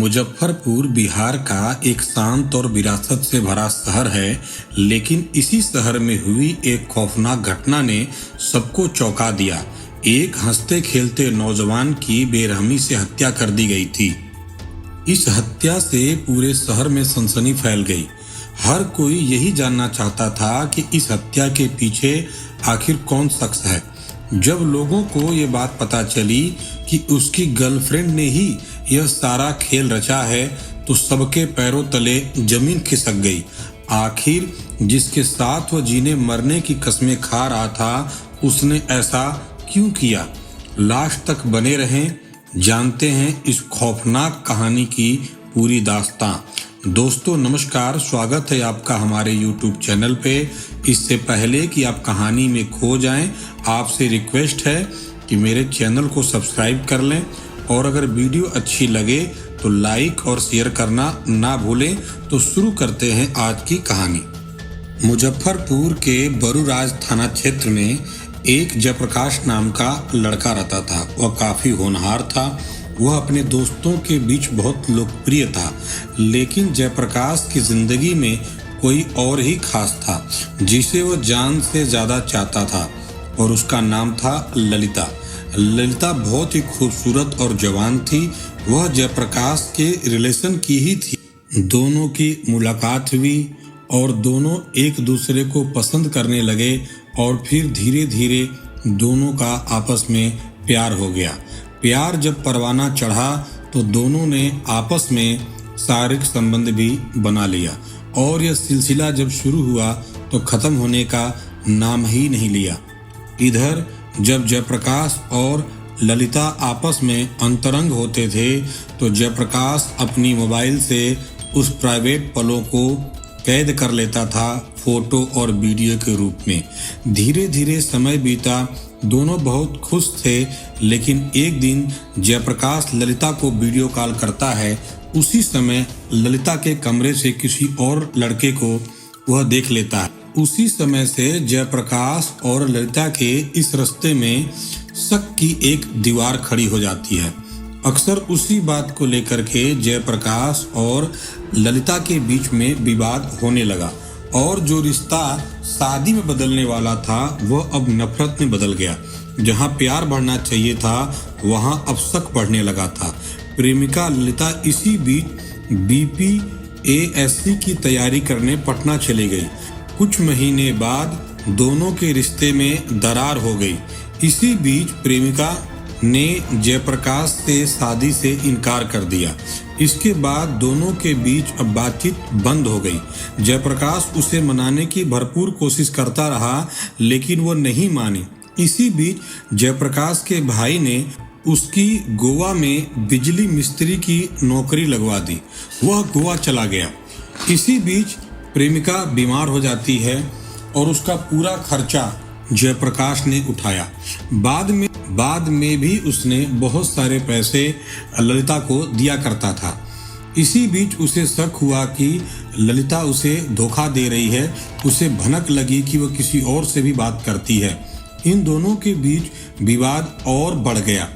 मुजफ्फरपुर बिहार का एक शांत और विरासत से भरा शहर है, लेकिन इसी शहर में हुई एक खौफनाक घटना ने सबको चौंका दिया। एक हंसते खेलते नौजवान की बेरहमी से हत्या कर दी गई थी। इस हत्या से पूरे शहर में सनसनी फैल गई। हर कोई यही जानना चाहता था कि इस हत्या के पीछे आखिर कौन शख्स है। जब लोगों को ये बात पता चली कि उसकी गर्लफ्रेंड ने ही यह सारा खेल रचा है, तो सबके पैरों तले जमीन खिसक गई। आखिर जिसके साथ वह जीने मरने की कस्में खा रहा था, उसने ऐसा क्यों किया? लास्ट तक बने रहें, जानते हैं इस खौफनाक कहानी की पूरी दास्तां। दोस्तों नमस्कार, स्वागत है आपका हमारे YouTube चैनल पे। इससे पहले कि आप कहानी में खो जाएं, आपसे रिक्वेस्ट है कि मेरे चैनल को सब्सक्राइब कर लें और अगर वीडियो अच्छी लगे तो लाइक और शेयर करना ना भूलें। तो शुरू करते हैं आज की कहानी। मुजफ्फरपुर के बरूराज थाना क्षेत्र में एक जयप्रकाश नाम का लड़का रहता था। वह काफ़ी होनहार था। वह अपने दोस्तों के बीच बहुत लोकप्रिय था, लेकिन जयप्रकाश की जिंदगी में कोई और ही खास था जिसे वह जान से ज़्यादा चाहता था, और उसका नाम था ललिता। ललिता बहुत ही खूबसूरत और जवान थी। वह जयप्रकाश के रिलेशन की ही थी। दोनों की मुलाकात हुई और दोनों एक दूसरे को पसंद करने लगे, और फिर धीरे धीरे दोनों का आपस में प्यार हो गया। प्यार जब परवाना चढ़ा तो दोनों ने आपस में शारीरिक संबंध भी बना लिया, और यह सिलसिला जब शुरू हुआ तो खत्म होने का नाम ही नहीं लिया। इधर जब जयप्रकाश और ललिता आपस में अंतरंग होते थे तो जयप्रकाश अपनी मोबाइल से उस प्राइवेट पलों को कैद कर लेता था, फोटो और वीडियो के रूप में। धीरे धीरे समय बीता, दोनों बहुत खुश थे, लेकिन एक दिन जयप्रकाश ललिता को वीडियो कॉल करता है। उसी समय ललिता के कमरे से किसी और लड़के को वह देख लेता है। उसी समय से जयप्रकाश और ललिता के इस रिश्ते में शक की एक दीवार खड़ी हो जाती है। अक्सर उसी बात को लेकर के जयप्रकाश और ललिता के बीच में विवाद होने लगा, और जो रिश्ता शादी में बदलने वाला था वह अब नफरत में बदल गया। जहां प्यार बढ़ना चाहिए था वहां अब शक बढ़ने लगा था। प्रेमिका ललिता इसी बीच BPASC की तैयारी करने पटना चली गई। कुछ महीने बाद दोनों के रिश्ते में दरार हो गई। इसी बीच प्रेमिका ने जयप्रकाश से शादी से इनकार कर दिया। इसके बाद दोनों के बीच अब बातचीत बंद हो गई। जयप्रकाश उसे मनाने की भरपूर कोशिश करता रहा, लेकिन वो नहीं मानी। इसी बीच जयप्रकाश के भाई ने उसकी गोवा में बिजली मिस्त्री की नौकरी लगवा दी। वह गोवा चला गया। इसी बीच प्रेमिका बीमार हो जाती है और उसका पूरा खर्चा जयप्रकाश ने उठाया। बाद में भी उसने बहुत सारे पैसे ललिता को दिया करता था। इसी बीच उसे शक हुआ कि ललिता उसे धोखा दे रही है। उसे भनक लगी कि वह किसी और से भी बात करती है। इन दोनों के बीच विवाद और बढ़ गया,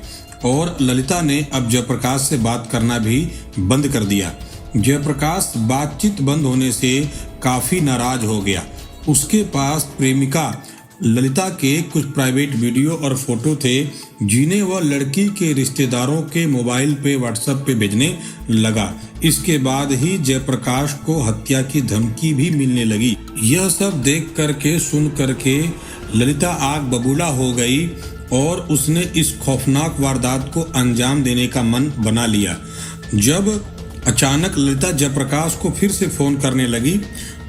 और ललिता ने अब जयप्रकाश से बात करना भी बंद कर दिया। जयप्रकाश बातचीत बंद होने से काफ़ी नाराज हो गया। उसके पास प्रेमिका ललिता के कुछ प्राइवेट वीडियो और फोटो थे, जिन्हें वह लड़की के रिश्तेदारों के मोबाइल पे व्हाट्सएप पे भेजने लगा। इसके बाद ही जयप्रकाश को हत्या की धमकी भी मिलने लगी। यह सब देख करके सुन करके ललिता आग बबूला हो गई, और उसने इस खौफनाक वारदात को अंजाम देने का मन बना लिया। जब अचानक ललिता जयप्रकाश को फिर से फोन करने लगी,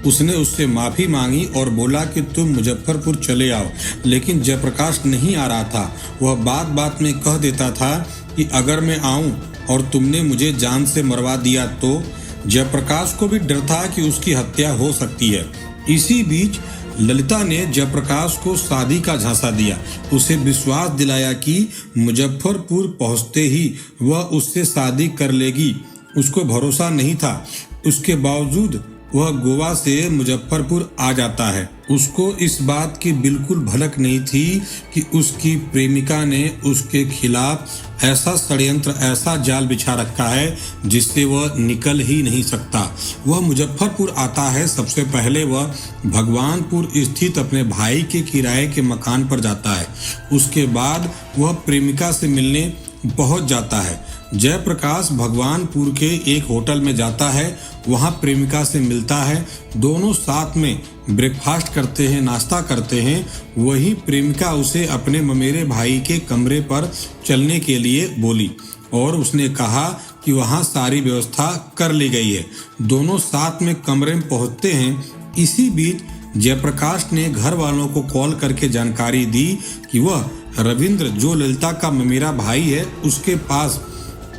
उसने उससे माफ़ी मांगी और बोला कि तुम मुजफ्फरपुर चले आओ, लेकिन जयप्रकाश नहीं आ रहा था। वह बात बात में कह देता था कि अगर मैं आऊं और तुमने मुझे जान से मरवा दिया तो। जयप्रकाश को भी डर था कि उसकी हत्या हो सकती है। इसी बीच ललिता ने जयप्रकाश को शादी का झांसा दिया। उसे विश्वास दिलाया कि मुजफ्फरपुर पहुंचते ही वह उससे शादी कर लेगी। उसको भरोसा नहीं था। उसके बावजूद वह गोवा से मुजफ्फरपुर आ जाता है। उसको इस बात की बिल्कुल भनक नहीं थी कि उसकी प्रेमिका ने उसके खिलाफ ऐसा षड्यंत्र, ऐसा जाल बिछा रखा है जिससे वह निकल ही नहीं सकता। वह मुजफ्फरपुर आता है। सबसे पहले वह भगवानपुर स्थित अपने भाई के किराए के मकान पर जाता है। उसके बाद वह प्रेमिका से मिलने पहुंच जाता है। जयप्रकाश भगवानपुर के एक होटल में जाता है, वहां प्रेमिका से मिलता है। दोनों साथ में ब्रेकफास्ट करते हैं, नाश्ता करते हैं। वही प्रेमिका उसे अपने ममेरे भाई के कमरे पर चलने के लिए बोली और उसने कहा कि वहां सारी व्यवस्था कर ली गई है। दोनों साथ में कमरे में पहुंचते हैं। इसी बीच जयप्रकाश ने घर वालों को कॉल करके जानकारी दी कि वह रविंद्र, जो ललिता का ममेरा भाई है, उसके पास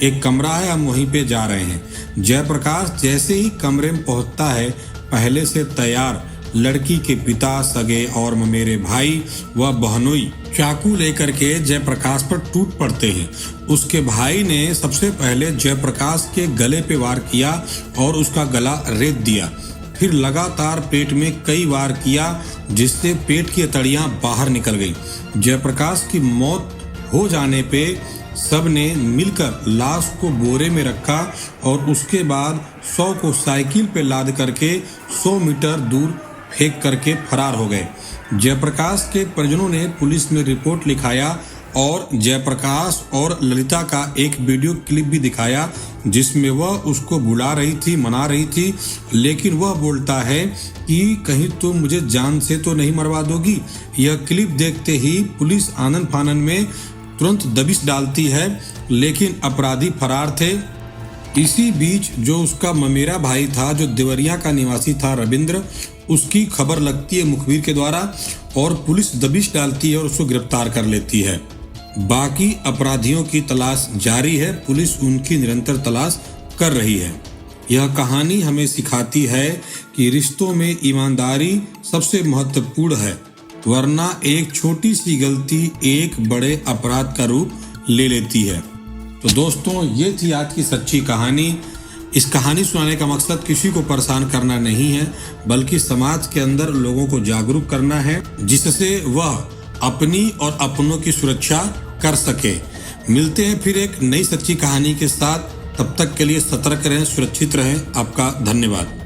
एक कमरा है, हम वहीं पे जा रहे हैं। जयप्रकाश जैसे ही कमरे में पहुंचता है, पहले से तैयार लड़की के पिता, सगे और ममेरे भाई व बहनोई चाकू लेकर के जयप्रकाश पर टूट पड़ते हैं। उसके भाई ने सबसे पहले जयप्रकाश के गले पे वार किया और उसका गला रेत दिया। फिर लगातार पेट में कई वार किया, जिससे पेट की अतड़ियां बाहर निकल गई। जयप्रकाश की मौत हो जाने पे सब ने मिलकर लाश को बोरे में रखा और उसके बाद 100 को साइकिल पे लाद करके 100 मीटर दूर फेंक करके फरार हो गए। जयप्रकाश के परिजनों ने पुलिस में रिपोर्ट लिखाया और जयप्रकाश और ललिता का एक वीडियो क्लिप भी दिखाया, जिसमें वह उसको बुला रही थी, मना रही थी, लेकिन वह बोलता है कि कहीं तुम मुझे जान से तो नहीं मरवा दोगी। यह क्लिप देखते ही पुलिस आनन फानन में तुरंत दबिश डालती है, लेकिन अपराधी फरार थे। इसी बीच जो उसका ममेरा भाई था, जो देवरिया का निवासी था रविंद्र, उसकी खबर लगती है मुखबिर के द्वारा और पुलिस दबिश डालती है और उसको गिरफ्तार कर लेती है। बाकी अपराधियों की तलाश जारी है, पुलिस उनकी निरंतर तलाश कर रही है। यह कहानी हमें सिखाती है कि रिश्तों में ईमानदारी सबसे महत्वपूर्ण है, वरना एक छोटी सी गलती एक बड़े अपराध का रूप ले लेती है। तो दोस्तों, ये थी आज की सच्ची कहानी। इस कहानी सुनाने का मकसद किसी को परेशान करना नहीं है, बल्कि समाज के अंदर लोगों को जागरूक करना है, जिससे वह अपनी और अपनों की सुरक्षा कर सके। मिलते हैं फिर एक नई सच्ची कहानी के साथ। तब तक के लिए सतर्क रहें, सुरक्षित रहें। आपका धन्यवाद।